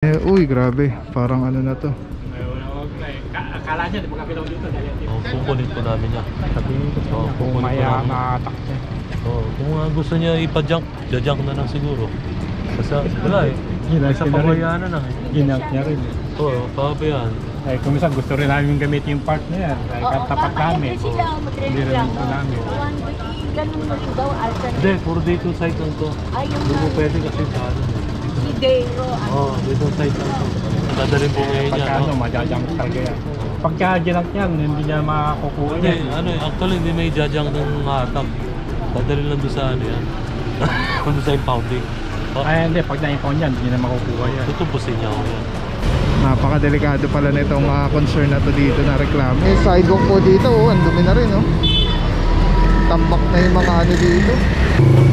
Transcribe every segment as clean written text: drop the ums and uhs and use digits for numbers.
Uy, grabe. Parang ano na to. Akala niya, di ba kapilaw dito? Kukunin po namin yan. Sabihin ko sa kung maya maatak niya. Kung gusto niya ipa-junk, junk na lang siguro. Kasi wala eh. Sa pabayaan na lang eh. Ginat niya rin. Oo, pabayaan. Ay, kung minsan gusto rin namin gamitin yung part na yan. Ay, katapat namin. Hindi rin ito namin. Ganun mo rin daw, alternate. Hindi, puro dito site lang to. Hindi mo pwede kasi sa ano. Sidero. Oo, dito site lang to. Dadalhin po ngayon Pagka yan. ano, majajang talaga yan. Pagka ginat niyan, hindi niya makakukuha Hindi, yan. ano eh, actually hindi may jajang ng hatag. Dadalhin lang doon sa ano yan. Kung doon sa impounding. Ay, hindi, pag na-impound yan, hindi na makukuha yan. Tutubusin niya ako yan. Napakadelikado pala nitong concern na to dito na reklamo. Yung sidewalk po dito, ang dumi na rin, oh. Tambak na yung mga ano dito.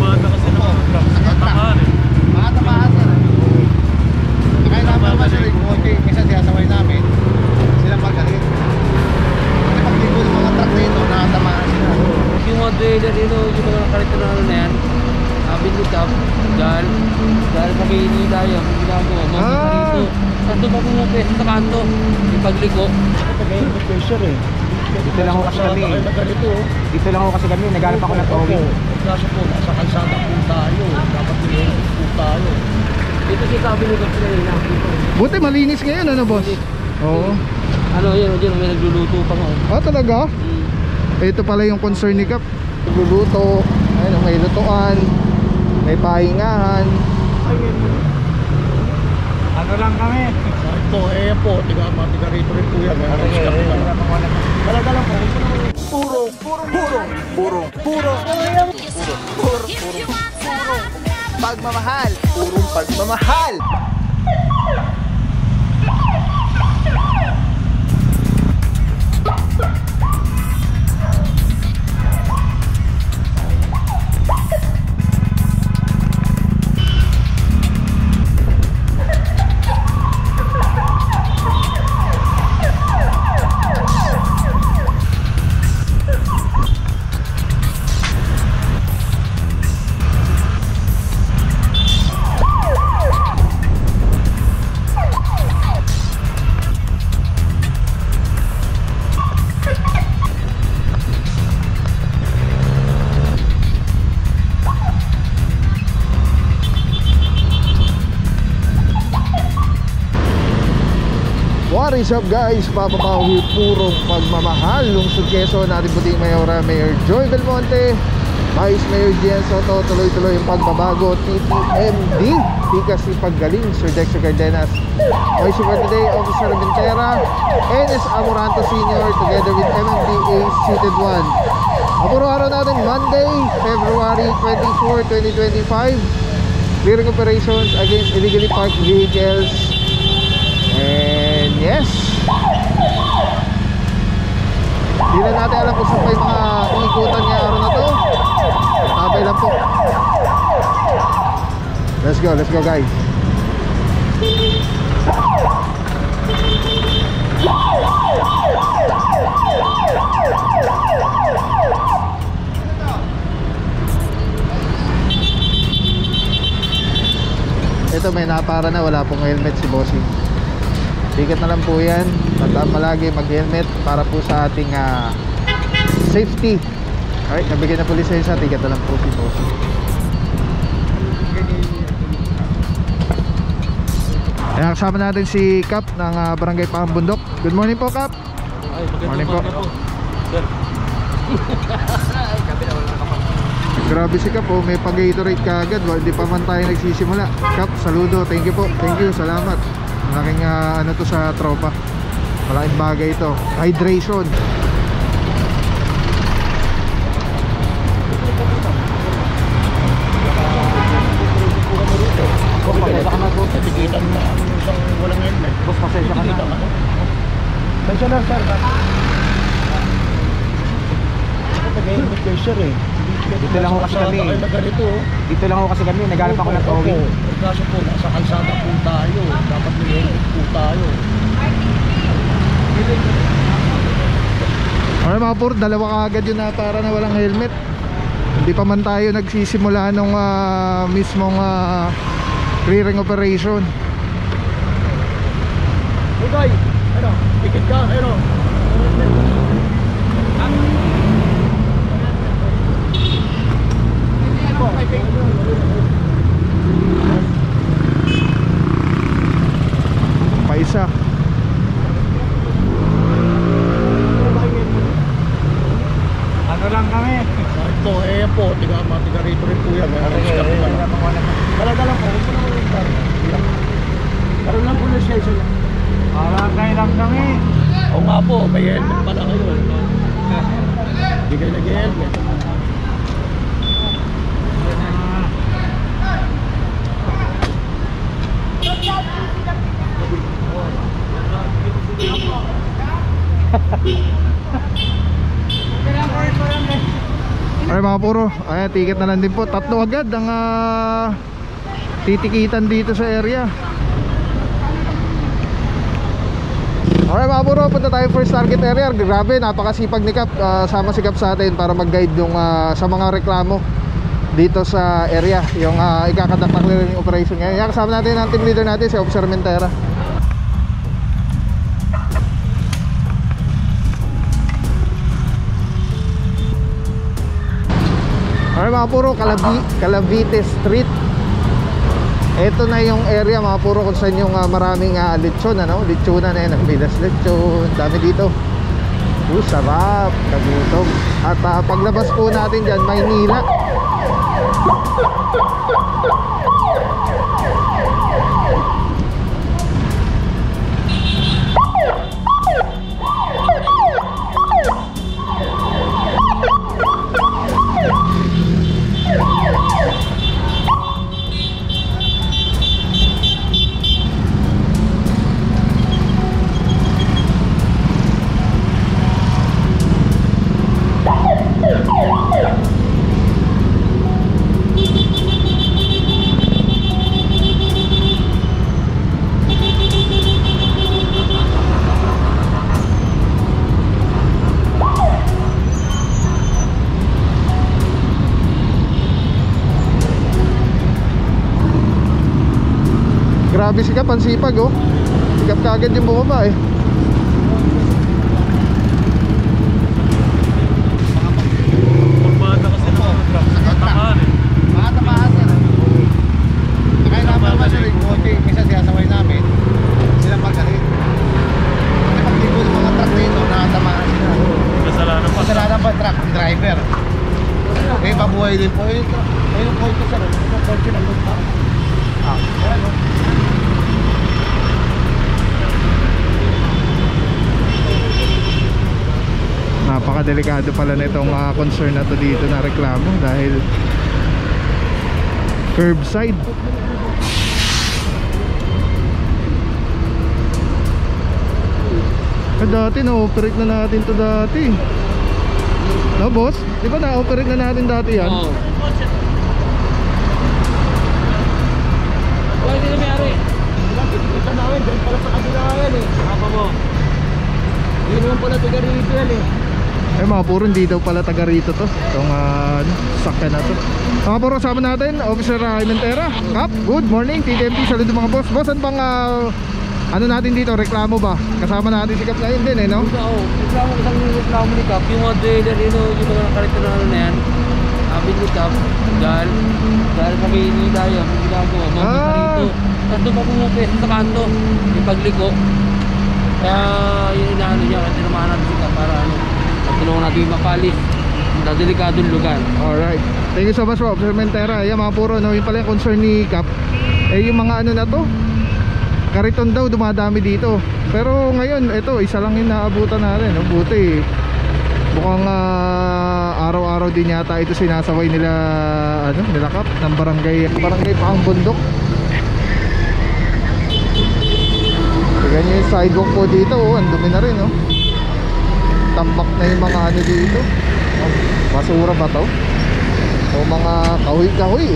Bata kasi na tamaan eh. Mga tamaan sir. Kaya naman naman sir, konti kasi sinasaway namin. Silang magaling. Kasi pag libo yung mga truck dito, nakatamaan sila. Yung mga trailer dito, yung mga karito na ano na yan, binig up, dahil sa Maynila yung ginagawa, mga dito. Santo pa mga peso sa kanto, yung pagliko. May pressure eh. Dito lang ako kasi kami. Dito lang ako kasi kami, naghanap ako ng towing. Kaso po, nasa kalsada po tayo. Dapat nilolong po tayo. Dito si Kabi nito sila yun lang dito. Buti malinis ngayon, ano boss? Oo. Ano yun, may nagluluto pa nga. Ah, talaga? Ito pala yung concern ni Kap. Nagluluto, ayun, may lutuan, may pahingahan. Ano lang kami? Ito, po, tiga rito rin po yan. Talaga lang po. Puro pagmamahal. Purong pagmamahal. What is up guys? Papa Pauwi, purong pagmamahal. Lungsod Quezon, natin puting Mayora, Mayor Joy Belmonte, Vice Mayor Gian Soto. Tuloy-tuloy yung pagbabago. TPMD, Tikas si Paggaling, Sir Dexter Cardenas, Vice for today, Officer Ventera, NS Amoranto Sr. together with MMDA Seated 1. Ang puro araw natin, Monday, February 24, 2025. Clearing operations against illegally parked vehicles. And yes, hindi na natin alam kung saan pa yung mga ikutan niya araw na to. Tabay lang po. Let's go guys. Ito may napara na, wala pong helmet si Bossing. Ticket na lang po yan. Tandaan malagi mag-helmet para po sa ating safety. Alright, nabigyan na po lisensya. Ticket na lang po si boss. Ayan, kasama natin si Kap ng Barangay Pambundok. Good morning po, Kap. Ay, Morning po. Sir. Grabe si Kap, oh. May pag-Gatorade ka agad. Hindi pa man tayo nagsisimula. Kap, saludo. Thank you po. Thank you, salamat. Malaking ano to sa tropa. Malaking bagay ito. Hydration. Tikitan mo isang walang helmet. Boss, pasensya ka na. Pasensya na sir. Nag-helmet kayo sir eh. Dito lang ako kasi kami. Dito lang ako kasi kami. Naghanap ako ng towing. Kaso po, nasa kalsada po tayo. Dapat may helmet po tayo. Alright mga pur, dalawa kaagad yun na para na walang helmet. Hindi pa man tayo nagsisimula nung mismong clearing operation. Koy, ano? Tikit ka, ano? Paisa. Ano lang kami? Ito, po, tiga rito rin po yan. Talaga lang po, huwag mo naman yung tar. Karoon lang po na siya. Barangay lang kami. Oo nga po, may helmet pala kayo. Hindi kayo nag-helmet. Alright mga puro, ayan, ticket na lang din po. Tatlo agad ang titikitan dito sa area. Alright mga puro, punta tayo first target area. Grabe, napakasipag ni Cap. Sama si Cap sa atin para mag-guide yung, sa mga reklamo dito sa area. Yung ikakadak na yung operation ngayon. Yan, kasama natin ang team leader natin, si Officer Mentera. Alright mga puro, Calavite Street. Ito na yung area mga puro kung saan yung maraming lechon, ano? Lechonan na yan, ang bilas lechon. Dami dito. Sarap, kagutom. At paglabas po natin dyan, Maynila. Grabe si Cap, ang sipag oh. Si Cap kagad yung bumaba eh. Pagbata kasi ng truck. Tamaan eh. Mga tamaan yan. Kaya naman naman sila yung kotse, isa sinasaway namin, silang magaling. Kasi pag libo ng mga truck dito, nakatamaan sila. Kasalanan pa. Kasalanan pa truck, yung driver. Eh, mabuhay din po. Eh, yung kotse sa rin, yung kotse na lupa. Ano? Napakadelikado pala nitong concern na to dito na reklamo dahil curbside. Dati na-operate na natin to dati. No boss? Di ba na-operate na natin dati yan? Oo. Wala din na may-ari. Kita namin, dahil pala sa kabila yan eh. Apa mo? Hindi naman pala tiga rito yan eh. Eh mga puro, hindi daw pala taga rito to. Itong sakyan na to. Mga puro, kasama natin Officer Mentera. Cap, good morning. TDMP, saludo mga boss. Boss, ano bang ano natin dito? Reklamo ba? Kasama natin si Cap ngayon din eh, no? Oo. Reklamo ni Cap. Yung mga dealer, yung mga karito na ano na yan. Amin ni Cap. Dahil sa Maynila yan, yung ginagawa. Mga rito. Tapos doon pa pumupesa sa kanto. Yung pagliko. Kaya yun inaano niya. Kasi naman natin si Cap para ano. Tulungan natin yung mapalis sa delikadong lugar. Alright. Thank you so much po, Officer Mentera. Yan mga puro, no? Yung pala yung concern ni Cap. Eh yung mga ano na to, kariton daw dumadami dito. Pero ngayon, ito, isa lang yung naabutan natin, no? Buti mukhang araw-araw din yata ito sinasaway nila, ano, nila Cap ng barangay Paang Bundok. Tignan nyo yung sidewalk po dito, oh. Ang dumi na rin, oh. Tambak na yung mga ano dito. Basura ba to? O mga kahoy-kahoy.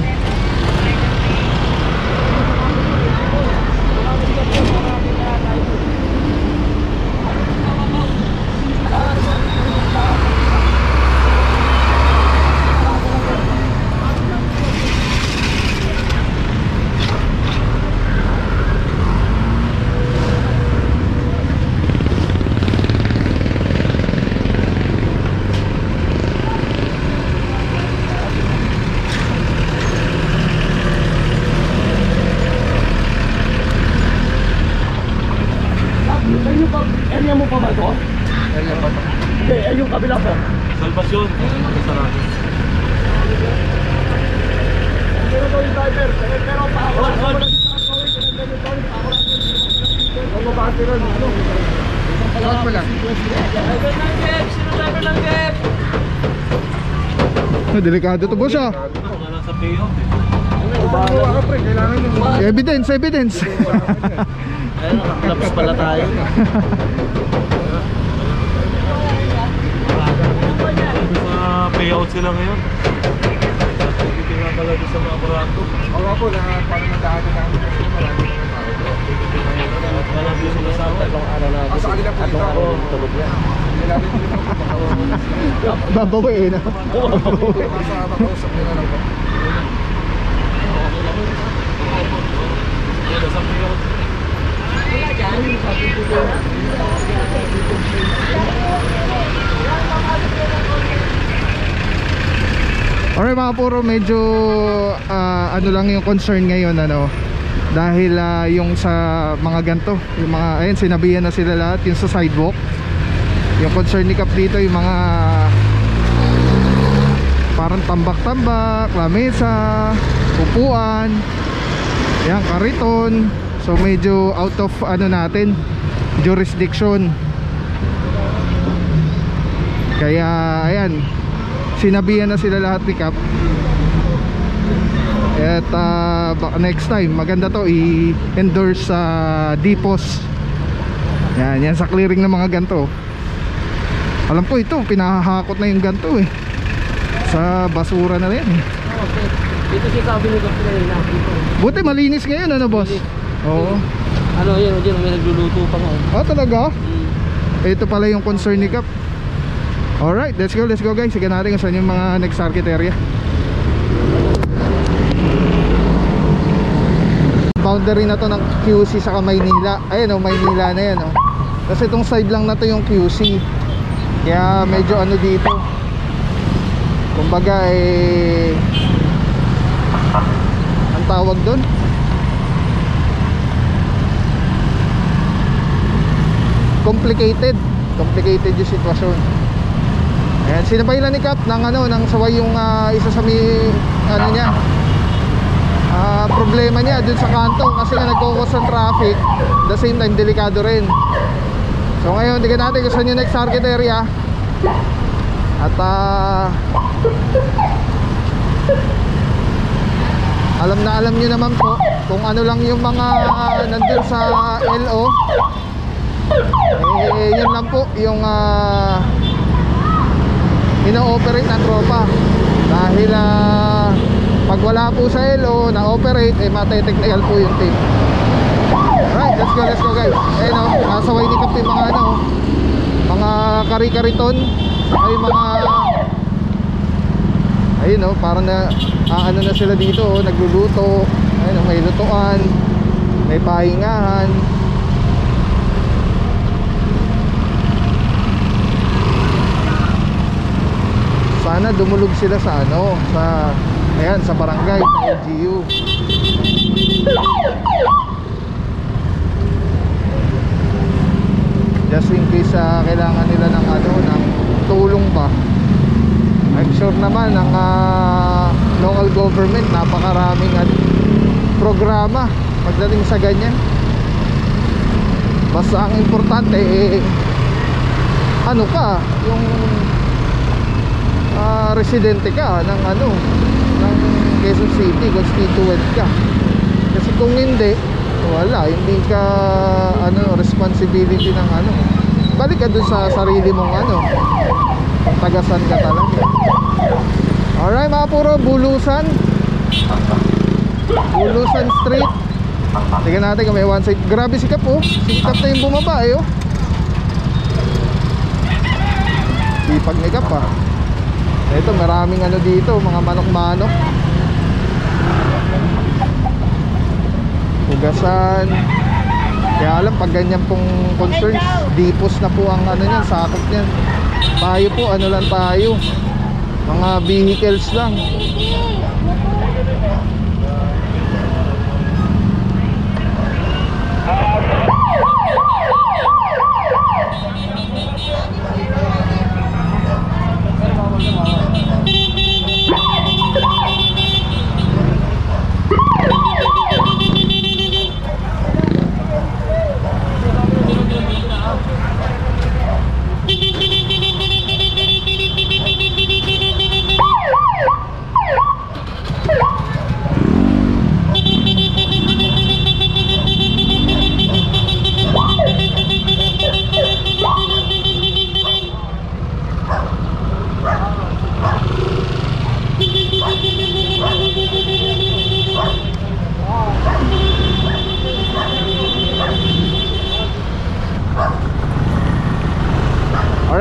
Area mo pa ba ito? Area pa to. Hindi, yung kabila po. Salvasyon. Kasarado. Pero to yung driver. Pero pa ako. Ano ba ito ron? Short mo lang. Driver ng Jeep! Sino driver ng Jeep? Delikado to boss ah. Wala sa payout eh. Kailangan yung Evidence, evidence. ayun, nakaklaps pala tayo. Sa payout sila ngayon. Hindi nga pala doon sa mga barato. Oo po, na parang nagdaan na kami kasi marami naman tao. Wala din sila sa tatlong araw na. Sa kanila po ito. Tulog yan. Kailangan din po baka Babawiin ah. sa makausap nila lang po. Wala sa payout. Alright mga puro, medyo ano lang yung concern ngayon ano. Dahil yung sa mga ganto, yung mga ayun sinabihan na sila lahat yung sa sidewalk. Yung concern ni Kap dito yung mga parang tambak-tambak, lamesa, upuan, yan, kariton. So medyo out of ano natin, jurisdiction. Kaya ayan, sinabihan na sila lahat ni Kap. At next time maganda to i-endorse sa DPOS. Yan sa clearing ng mga ganto. Alam ko ito, pinahahakot na yung ganto eh. Sa basura na rin. Dito si sabi nito kanina. Buti malinis ngayon ano boss? Oo. Ano yun, may nagluluto pa nga. Oh talaga? Ito pala yung concern ni Kap. Alright, let's go guys. Sige natin kung saan yung mga next target area. Boundary na to ng QC sa Maynila. Ayan o, Maynila na yan o. Kasi itong side lang na to yung QC. Kaya medyo ano dito, kumbaga ang tawag doon, complicated yung sitwasyon. Ayan, sinabailan ni Kap ng ano, ng saway yung isa sa ano niya, problema niya dun sa kanto kasi nga nagkukos ng traffic, the same time delikado rin. So ngayon tingnan natin kung saan yung next target area. At alam nyo naman po kung ano lang yung mga nandun sa LO. Yun lang po yung ino-operate ng tropa. Dahil pag wala po sa LO na-operate, mate-technical po yung team. Alright, let's go guys. Ayun o, nasaway ni Kap yung mga ano, mga kari-kariton. Ay mga ayun o, parang na ano na sila dito o, nagluluto. Ayun o, may lutuan, may pahingahan. Sana dumulog sila sa ano, sa ayan, sa barangay, sa LGU. Just in case kailangan nila ng ano, ng tulong ba. I'm sure naman ang local government napakaraming programa pagdating sa ganyan. Basta ang importante ano ka, yung residente ka ng ano, ng Quezon City, constituent ka. Kasi kung hindi, wala, hindi ka ano, responsibility ng ano, balik ka dun sa sarili mong ano, tagasan ka talaga. Alright mga puro, Bulusan Street. Tingnan natin kung may one side. Grabe si Kap oh, si Kap na yung bumaba eh oh. Sipag ni Kap ah. Ito maraming ano dito, mga manok-manok, hugasan. Kaya alam, pag ganyan pong concerns, dipos na po ang ano niyan, sakop niyan. Tayo po, ano lang tayo, mga vehicles lang.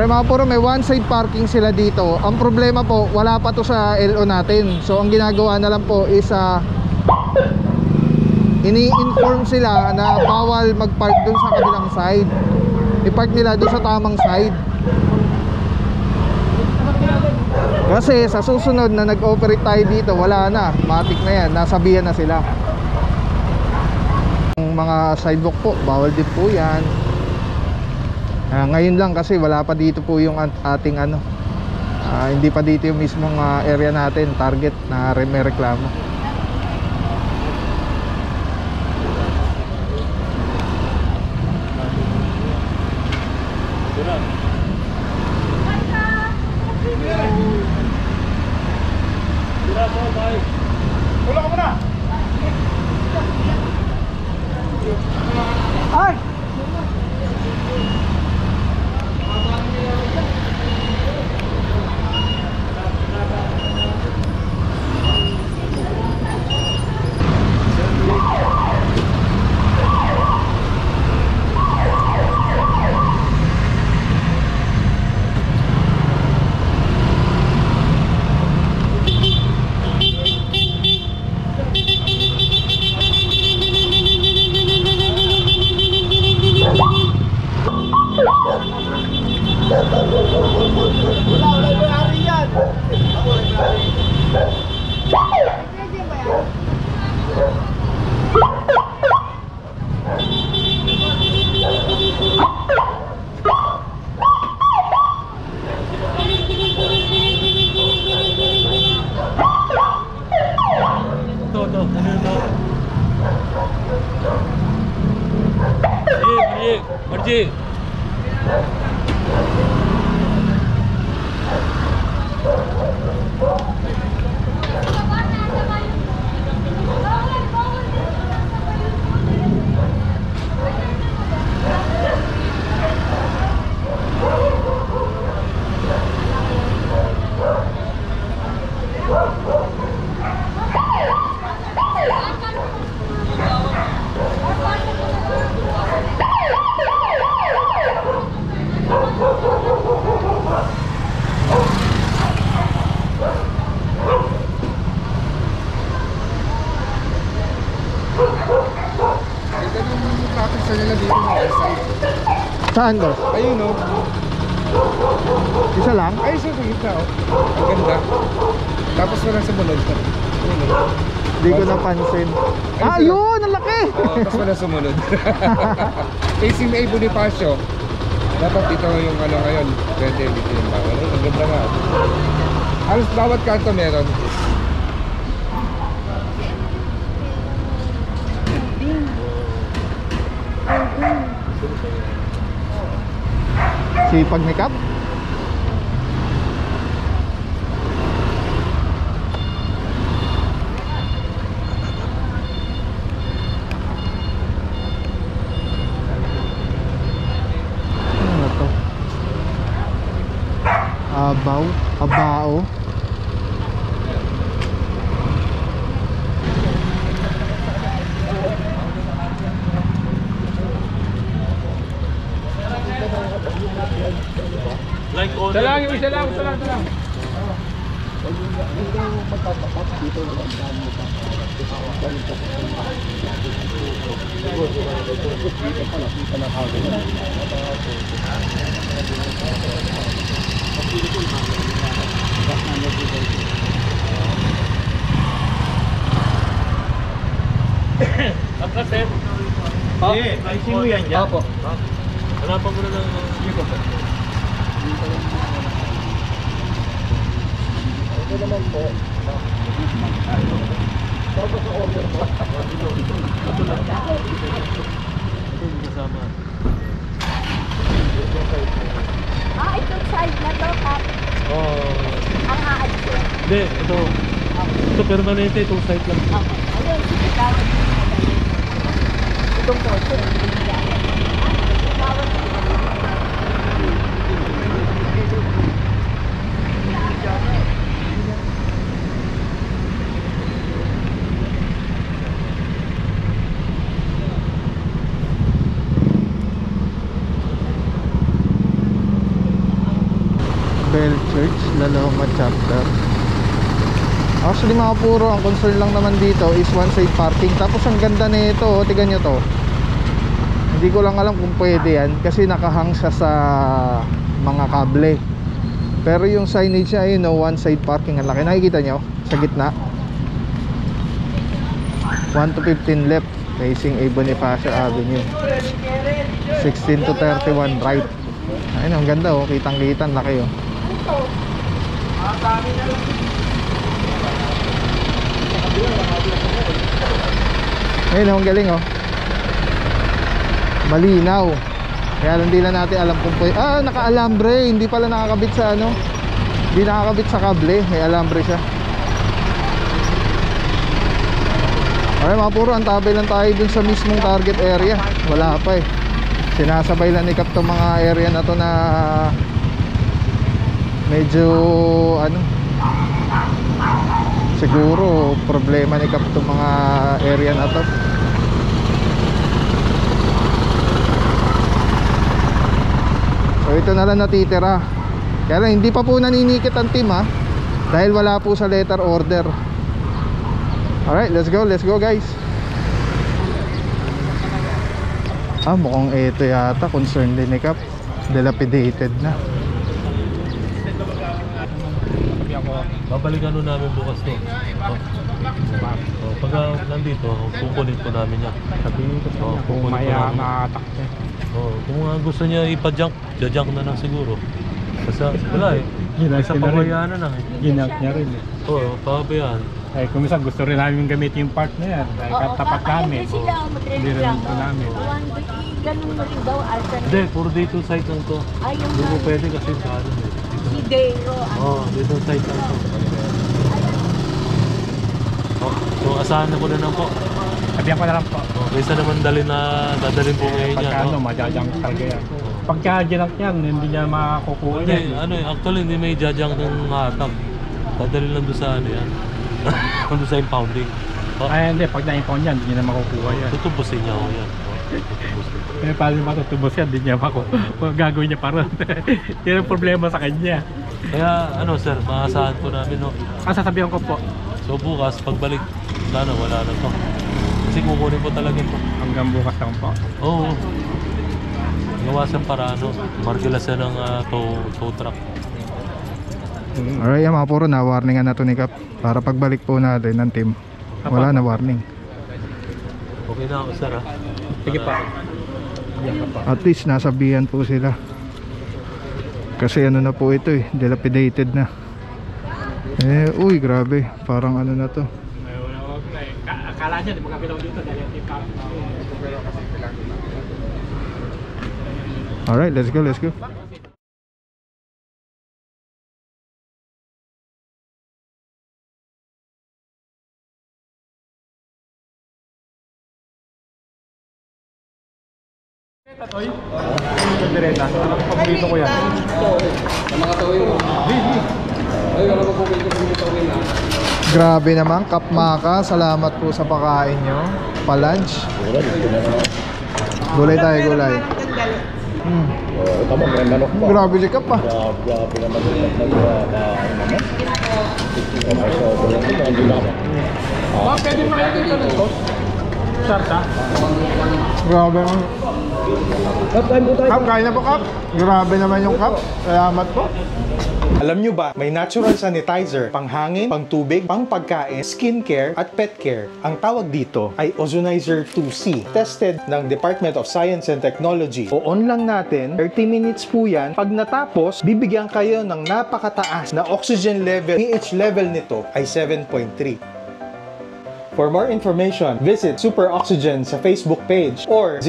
Pero mga puro may one side parking sila dito. Ang problema po, wala pa to sa LO natin. So ang ginagawa na lang po is ini-inform sila na bawal mag-park dun sa kabilang side. I-park nila dun sa tamang side. Kasi sa susunod na nag-operate tayo dito, wala na, matik na yan, nasabihan na sila. Ang mga sidewalk po, bawal din po yan. Ngayon lang kasi wala pa dito po yung ating hindi pa dito yung mismong area natin, target na may reklamo. Marji. Saan boss? Ayun no. Isa lang? Ay, sa gitna oh. Ang ganda. Tapos walang sumunod. Ayun no. Hindi ko napansin. Yun! Ang laki! Tapos walang sumunod. Facing May Bonifacio. Dapat dito yung ngayon. Pwede dito yung bawal. Ang ganda nga. Halos bawat kanto meron. Sipag ni Cap. Ano na to? Abao. Like all Isa lang. Ang kaset. Pricing mo yan dyan? Opo. Hanapan mo na ng... Sige po. Ito naman po. Bago sa order po. Ito lang. Ito yung kasama. Itong side na to, Kap. Ang aadsin. Hindi, ito. Ito permanente, itong site lang. Okay. Ayun, sige, tawag mo na madali. Itong portion. Tawag mo na Bell Church, Laloma Chapter. Actually mga puro, ang concern lang naman dito is one side parking. Tapos ang ganda nito, oh, tignan nyo to. Hindi ko lang alam kung pwede yan kasi nakahang siya sa mga kable. Pero yung signage niya, yun, no, one side parking. Ang laki, nakikita nyo sa gitna. 1 to 15 left facing A. Bonifacio Avenue, 16 to 31 right. Ayun, ang ganda, oh, kitang-kita, laki, oh. Ayun, ang galing, oh. Malinaw. Kaya hindi lang natin alam kung pwede. Naka-alambre. Hindi pala nakakabit sa ano. Hindi nakakabit sa kable. May alambre siya. Okay mga puro, antabay lang tayo dun sa mismong target area. Wala pa eh. Sinasabay lang ni Kap tong mga area na to na medyo ano, siguro problema ni Kap tong mga area na to. So ito na lang natitira. Kaya lang hindi pa po naninikit ang team ha, dahil wala po sa letter order. Alright, let's go guys. Mukhang ito yata concern din ni Kap. Dilapidated na. Babalikan nun namin bukas to. Pag nandito, kukunin ko namin yan. Kung maya makatakte. Kung gusto niya ipa-junk, junk na lang siguro. Kasi wala eh. Sa pabayaan na lang eh. Ginag niya rin eh. Oo, pabayaan. Ay, kung minsan gusto rin namin gamitin yung part na yan. Dahil katapat namin. Hindi rin ito namin. Ganun mo rin daw, alternate. Hindi, puro dito site lang to. Hindi mo pwede kasi sa ano eh. Si Dero. Dito site lang to. So asahan na ko na lang po. Sabihan ko na lang po. Kaysa naman dadalhin po ngayon niya. Pagka majajang talaga yan. Pagka ginang yan, hindi niya makakukuha yan. Actually hindi may jajang ng hatang. Dadalhin lang doon sa ano yan. Doon sa impounding. Ay hindi, pag na-impound yan, hindi niya na makukuha yan. Tutubusin niya ako yan. Paano ba tutubos yan, hindi niya makukuha. Gagawin niya parang yan ang problema sa kanya. Kaya sir, maasahan po namin Sasabihan ko po. So bukas, pagbalik, wala na to. Kasi kukunin po talaga ito. Hanggang bukas lang po. Oo. Gawasan para margilasan ng tow truck. Alright, mga puro, na-warningan na to ni Kap. Para pagbalik po natin ng team, wala na warning. Okay na ako sir ha. Sige pa. At least nasabihan po sila. Kasi ano na po ito eh, dilapidated na. Uy, grabe. Parang ano na to. Akala niya, di magkabilaw dito dahil yung team. Alright, let's go. Toy? Direta. Paborito ko yan. Mga tawin mo. Ay, wala pa po kayo tawin na. Grabe naman, Kap Maka. Salamat po sa pakain nyo. Pa-lunch. Gulay tayo, gulay. Grabe si Kap ah. Grabe naman Pwede makikita ka nito? Sarta? Grabe naman. Kap, kain na po Kap. Grabe naman yung Kap. Salamat po. Alam nyo ba, may natural sanitizer, panghangin, pangtubig, pangpagkain, skincare, at pet care. Ang tawag dito ay Ozonizer 2C. Tested ng Department of Science and Technology. O-on lang natin, 30 minutes po yan. Pag natapos, bibigyan kayo ng napakataas na oxygen level. pH level nito ay 7.3. For more information, visit Super Oxygen sa Facebook page or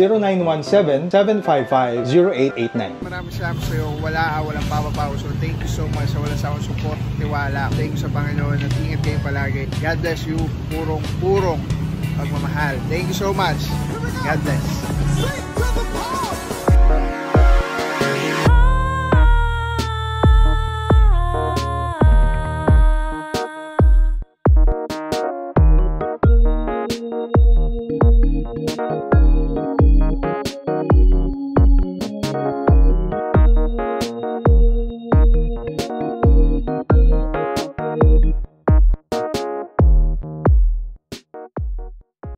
0917-755-0889. Maraming salamat sa iyo. Walang papapaw. So thank you so much sa walang sawang support, tiwala. Thank you sa Panginoon at ingat kayo palagi. God bless you. Purong pagmamahal. Thank you so much. God bless.